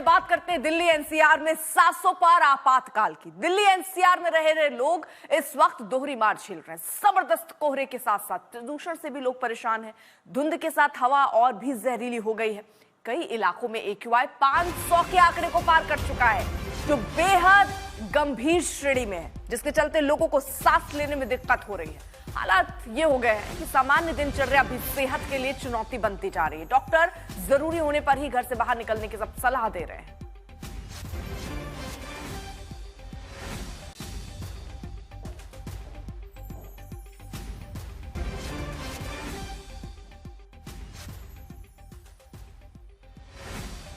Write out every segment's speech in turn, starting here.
बात करते हैं दिल्ली एनसीआर में 700 पार आपातकाल की। दिल्ली एनसीआर में रह रहे लोग इस वक्त दोहरी मार झेल रहे हैं। जबरदस्त कोहरे के साथ साथ प्रदूषण से भी लोग परेशान हैं। धुंध के साथ हवा और भी जहरीली हो गई है। कई इलाकों में AQI 500 के आंकड़े को पार कर चुका है, जो बेहद गंभीर श्रेणी में है, जिसके चलते लोगों को सांस लेने में दिक्कत हो रही है। हालात ये हो गए हैं कि सामान्य दिनचर्या भी सेहत के लिए चुनौती बनती जा रही है। डॉक्टर जरूरी होने पर ही घर से बाहर निकलने की सब सलाह दे रहे हैं।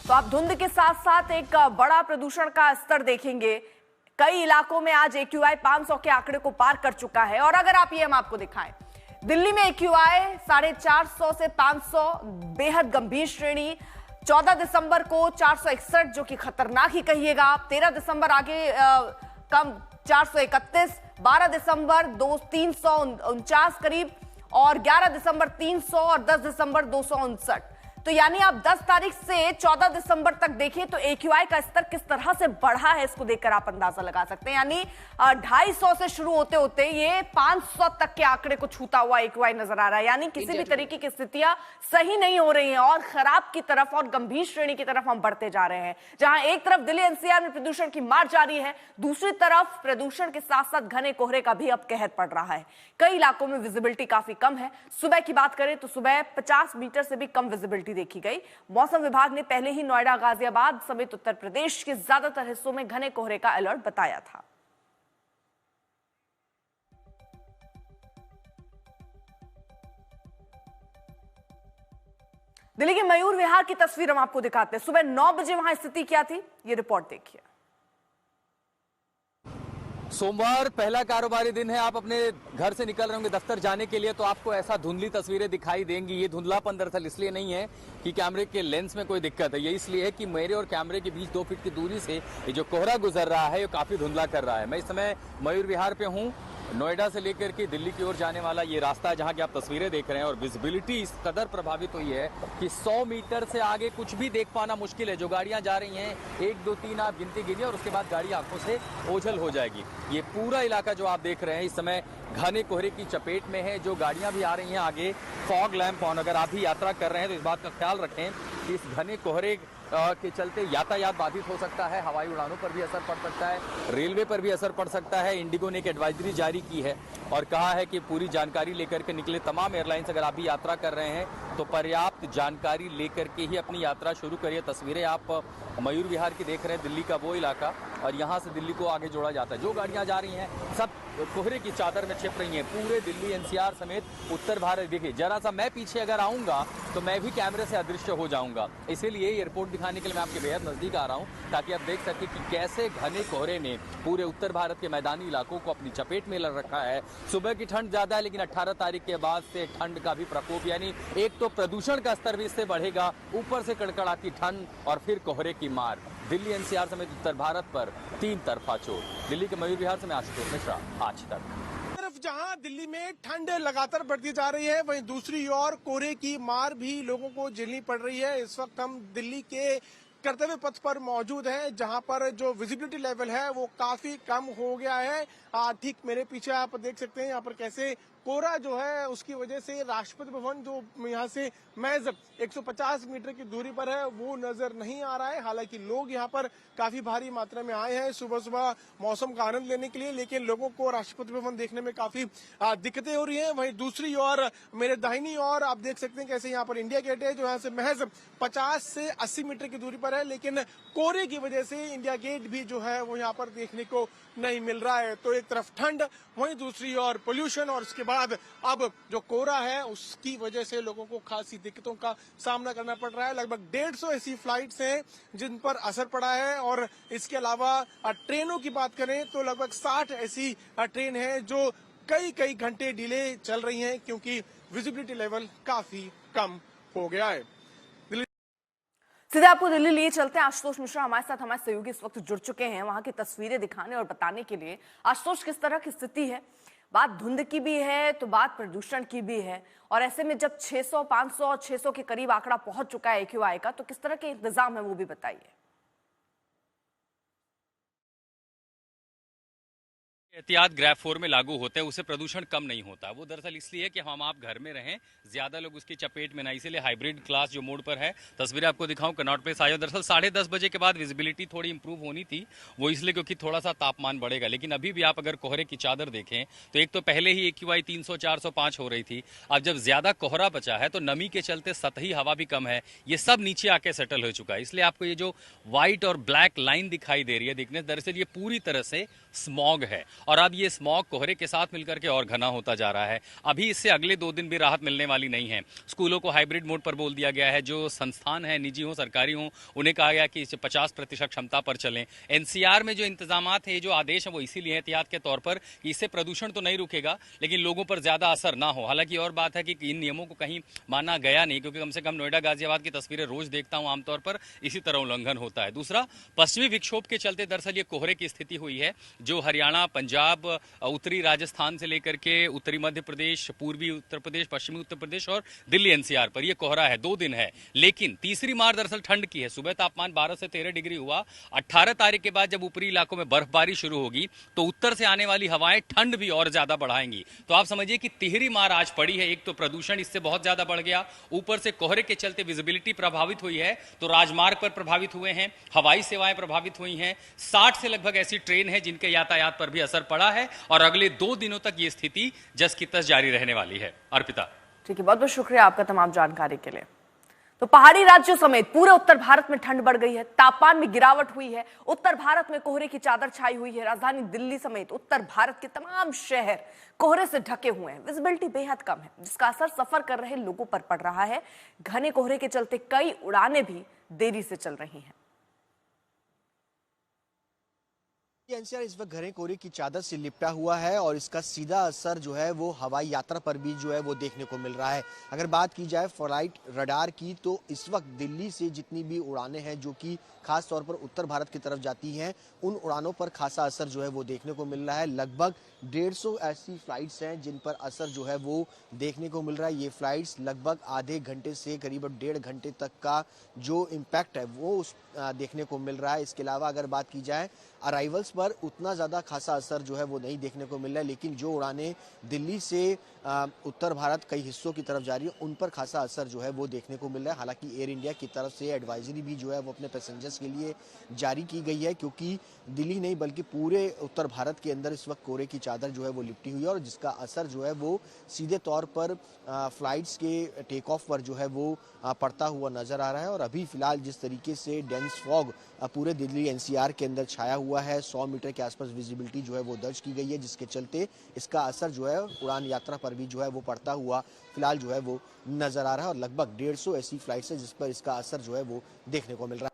तो आप धुंध के साथ साथ एक बड़ा प्रदूषण का स्तर देखेंगे। कई इलाकों में आज AQI 500 के आंकड़े को पार कर चुका है। और अगर आप ये हम आपको दिखाएं, दिल्ली में AQI 450 से 500 बेहद गंभीर श्रेणी। 14 दिसंबर को 461, जो कि खतरनाक ही कहिएगा। 13 दिसंबर आगे कम 431, 12 दिसंबर 349 करीब, और 11 दिसंबर 300 और 10 दिसंबर 259। तो यानी आप 10 तारीख से 14 दिसंबर तक देखिए तो AQI का स्तर किस तरह से बढ़ा है, इसको देखकर आप अंदाजा लगा सकते हैं। यानी 250 से शुरू होते होते ये 500 तक के आंकड़े को छूता हुआ AQI नजर आ रहा है। यानी किसी भी तरीके की स्थितियां सही नहीं हो रही हैं और खराब की तरफ और गंभीर श्रेणी की तरफ हम बढ़ते जा रहे हैं। जहां एक तरफ दिल्ली NCR में प्रदूषण की मार जारी है, दूसरी तरफ प्रदूषण के साथ साथ घने कोहरे का भी अब कहर पड़ रहा है। कई इलाकों में विजिबिलिटी काफी कम है। सुबह की बात करें तो सुबह 50 मीटर से भी कम विजिबिलिटी देखी गई। मौसम विभाग ने पहले ही नोएडा, गाजियाबाद समेत उत्तर प्रदेश के ज्यादातर हिस्सों में घने कोहरे का अलर्ट बताया था। दिल्ली के मयूर विहार की तस्वीर हम आपको दिखाते हैं। सुबह 9 बजे वहां स्थिति क्या थी, ये रिपोर्ट देखिए। सोमवार पहला कारोबारी दिन है। आप अपने घर से निकल रहे होंगे दफ्तर जाने के लिए, तो आपको ऐसा धुंधली तस्वीरें दिखाई देंगी। ये धुंधलापन दरअसल इसलिए नहीं है कि कैमरे के लेंस में कोई दिक्कत है, ये इसलिए है कि मेरे और कैमरे के बीच 2 फीट की दूरी से ये जो कोहरा गुजर रहा है ये काफी धुंधला कर रहा है। मैं इस समय मयूर विहार पे हूँ। नोएडा से लेकर के दिल्ली की ओर जाने वाला ये रास्ता है जहां की आप तस्वीरें देख रहे हैं, और विजिबिलिटी इस कदर प्रभावित हुई है कि 100 मीटर से आगे कुछ भी देख पाना मुश्किल है। जो गाड़ियां जा रही हैं 1, 2, 3 आप गिनती गिनिए और उसके बाद गाड़ी आंखों से ओझल हो जाएगी। ये पूरा इलाका जो आप देख रहे हैं इस समय घने कोहरे की चपेट में है। जो गाड़ियां भी आ रही हैं आगे फॉग लैंप ऑन, अगर आप भी यात्रा कर रहे हैं तो इस बात का ख्याल रखें कि इस घने कोहरे के चलते यातायात बाधित हो सकता है। हवाई उड़ानों पर भी असर पड़ सकता है, रेलवे पर भी असर पड़ सकता है। इंडिगो ने एक एडवाइजरी जारी की है और कहा है कि पूरी जानकारी लेकर के निकले। तमाम एयरलाइंस अगर आप भी यात्रा कर रहे हैं तो पर्याप्त जानकारी लेकर के ही अपनी यात्रा शुरू करिए। तस्वीरें आप मयूर विहार की देख रहे हैं, दिल्ली का वो इलाका, और यहाँ से दिल्ली को आगे जोड़ा जाता है। जो गाड़ियाँ जा रही हैं सब कोहरे की चादर में छिप रही हैं। पूरे दिल्ली NCR समेत उत्तर भारत, देखिए जरा सा मैं पीछे अगर आऊँगा तो मैं भी कैमरे से अदृश्य हो जाऊँगा। इसीलिए ये रिपोर्ट दिखाने के लिए मैं आपके बेहद नजदीक आ रहा हूँ, ताकि आप देख सकें कि कैसे घने कोहरे ने पूरे उत्तर भारत के मैदानी इलाकों को अपनी चपेट में रखा है। सुबह की ठंड ज्यादा है, लेकिन 18 तारीख के बाद से ठंड का भी प्रकोप, यानी एक तो प्रदूषण का स्तर भी इससे बढ़ेगा, ऊपर से कड़कड़ाती ठंड और फिर कोहरे की मार। दिल्ली NCR समेत उत्तर भारत पर 3 तरफा चोट। दिल्ली के मयूर विहार से मैं आशुतोष मिश्रा, आज तक। जहां दिल्ली में ठंड लगातार बढ़ती जा रही है, वहीं दूसरी ओर कोहरे की मार भी लोगों को झेलनी पड़ रही है। इस वक्त हम दिल्ली के कर्तव्य पथ पर मौजूद हैं, जहां पर जो विजिबिलिटी लेवल है वो काफी कम हो गया है। ठीक मेरे पीछे आप देख सकते हैं यहाँ पर कैसे कोहरा जो है उसकी वजह से राष्ट्रपति भवन जो यहाँ से महज 150 मीटर की दूरी पर है वो नजर नहीं आ रहा है। हालांकि लोग यहाँ पर काफी भारी मात्रा में आए हैं सुबह सुबह मौसम का आनंद लेने के लिए, लेकिन लोगों को राष्ट्रपति भवन देखने में काफी दिक्कतें हो रही हैं। वहीं दूसरी ओर मेरे दाहिनी ओर आप देख सकते हैं कैसे यहाँ पर इंडिया गेट है, जो यहाँ से महज 50 से 80 मीटर की दूरी पर है, लेकिन कोहरे की वजह से इंडिया गेट भी जो है वो यहाँ पर देखने को नहीं मिल रहा है। तो एक तरफ ठंड, वहीं दूसरी ओर पोल्यूशन, और उसके बाद अब जो कोहरा है उसकी वजह से लोगों को खासी दिक्कतों का सामना करना पड़ रहा है। लगभग 150 ऐसी फ्लाइट्स हैं जिन पर असर पड़ा है, और इसके अलावा ट्रेनों की बात करें तो लगभग 60 ऐसी ट्रेन है जो कई घंटे डिले चल रही हैं, क्योंकि विजिबिलिटी लेवल काफी कम हो गया है। सीधे आपको दिल्ली लिए चलते हैं। आशुतोष मिश्रा हमारे साथ, हमारे सहयोगी इस वक्त जुड़ चुके हैं वहां की तस्वीरें दिखाने और बताने के लिए। आशुतोष, किस तरह की स्थिति है? बात धुंध की भी है तो बात प्रदूषण की भी है, और ऐसे में जब 600, 500 और 600 के करीब आंकड़ा पहुंच चुका है AQI का, तो किस तरह के इंतजाम है वो भी बताइए। एहतियात ग्रैप 4 में लागू होते हैं उससे प्रदूषण कम नहीं होता। वो दरअसल इसलिए है कि हम आप घर में रहें, ज्यादा लोग उसकी चपेट में ना, इसीलिए हाइब्रिड क्लास जो मोड पर है, तस्वीरें आपको दिखाऊं कनॉट प्लेस आया। दरअसल 10:30 बजे के बाद विजिबिलिटी थोड़ी इंप्रूव होनी थी, वो इसलिए क्योंकि थोड़ा सा तापमान बढ़ेगा। लेकिन अभी भी आप अगर कोहरे की चादर देखें तो एक तो पहले ही AQI 300 405 हो रही थी, अब जब ज्यादा कोहरा बचा है तो नमी के चलते सतही हवा भी कम है, ये सब नीचे आके सेटल हो चुका है। इसलिए आपको ये जो व्हाइट और ब्लैक लाइन दिखाई दे रही है दिखने, दरअसल ये पूरी तरह से स्मॉग है। और अब ये स्मॉग कोहरे के साथ मिलकर के और घना होता जा रहा है। अभी इससे अगले 2 दिन भी राहत मिलने वाली नहीं है। स्कूलों को हाइब्रिड मोड पर बोल दिया गया है। जो संस्थान है, निजी हो सरकारी हो, उन्हें कहा गया कि इसे 50% क्षमता पर चलें। NCR में जो इंतजाम है, ये जो आदेश है, वो इसीलिए एहतियात के तौर पर कि इससे प्रदूषण तो नहीं रुकेगा लेकिन लोगों पर ज्यादा असर ना हो। हालांकि और बात है कि इन नियमों को कहीं माना गया नहीं, क्योंकि कम से कम नोएडा गाजियाबाद की तस्वीरें रोज देखता हूं, आमतौर पर इसी तरह उल्लंघन होता है। दूसरा, पश्चिमी विक्षोभ के चलते दरअसल ये कोहरे की स्थिति हुई है, जो हरियाणा, पंजाब, उत्तरी राजस्थान से लेकर के उत्तरी मध्य प्रदेश, पूर्वी उत्तर प्रदेश, पश्चिमी उत्तर प्रदेश और दिल्ली NCR पर यह कोहरा है। 2 दिन है, लेकिन तीसरी मार दरअसल ठंड की है। सुबह तापमान 12 से 13 डिग्री हुआ। 18 तारीख के बाद जब ऊपरी इलाकों में बर्फबारी शुरू होगी तो उत्तर से आने वाली हवाएं ठंड भी और ज्यादा बढ़ाएंगी। तो आप समझिए कि तिहरी मार आज पड़ी है। एक तो प्रदूषण इससे बहुत ज्यादा बढ़ गया, ऊपर से कोहरे के चलते विजिबिलिटी प्रभावित हुई है, तो राजमार्ग पर प्रभावित हुए हैं, हवाई सेवाएं प्रभावित हुई हैं। 60 से लगभग ऐसी ट्रेन है जिनके यातायात पर भी असर पड़ा है और अगले 2 दिनों तक ये स्थिति जस की तस जारी रहने वाली है। अर्पिता। ठीक है, बहुत बहुत शुक्रिया आपका तमाम जानकारी के लिए। तो पहाड़ी राज्यों समेत पूरे उत्तर भारत में ठंड बढ़ गई है, तापमान में गिरावट हुई है। उत्तर भारत में कोहरे की चादर छाई हुई है। राजधानी दिल्ली समेत उत्तर भारत के तमाम शहर कोहरे से ढके हुए हैं। विजिबिलिटी बेहद कम है, जिसका असर सफर कर रहे लोगों पर पड़ रहा है। घने कोहरे के चलते कई उड़ानें भी देरी से चल रही हैं। NCR इस वक्त घने कोहरे की चादर से लिपटा हुआ है और इसका सीधा असर जो है वो हवाई यात्रा पर भी जो है वो देखने को मिल रहा है। अगर बात की जाए फ्लाइट रडार की, तो इस वक्त दिल्ली से जितनी भी उड़ानें हैं जो कि खास तौर पर उत्तर भारत की तरफ जाती हैं, उन उड़ानों पर खासा असर जो है वो देखने को मिल रहा है। लगभग 150 ऐसी फ्लाइट्स हैं जिन पर असर जो है वो देखने को मिल रहा है। ये फ्लाइट्स लगभग आधे घंटे से करीब 1.5 घंटे तक का जो इम्पैक्ट है वो देखने को मिल रहा है। इसके अलावा अगर बात की जाए अराइवल्स पर, उतना ज़्यादा खासा असर जो है वो नहीं देखने को मिल रहा है। लेकिन जो उड़ानें दिल्ली से उत्तर भारत कई हिस्सों की तरफ जा रही है, उन पर खासा असर जो है वो देखने को मिल रहा है। हालांकि एयर इंडिया की तरफ से एडवाइजरी भी जो है वो अपने पैसेंजर्स के लिए जारी की गई है, क्योंकि दिल्ली नहीं बल्कि पूरे उत्तर भारत के अंदर इस वक्त कोहरे की चादर जो है वो लिपटी हुई है और जिसका असर जो है वो सीधे तौर पर फ्लाइट्स के टेक ऑफ पर जो है वो पड़ता हुआ नजर आ रहा है। और अभी फिलहाल जिस तरीके से डेंस फॉग पूरे दिल्ली NCR के अंदर छाया हुआ है, 100 मीटर के आसपास विजिबिलिटी जो है वो दर्ज की गई है, जिसके चलते इसका असर जो है उड़ान यात्रा पर भी जो है वो पड़ता हुआ फिलहाल जो है वो नजर आ रहा है। और लगभग 150 ऐसी फ्लाइट्स है जिस पर इसका असर जो है वो देखने को मिल रहा है।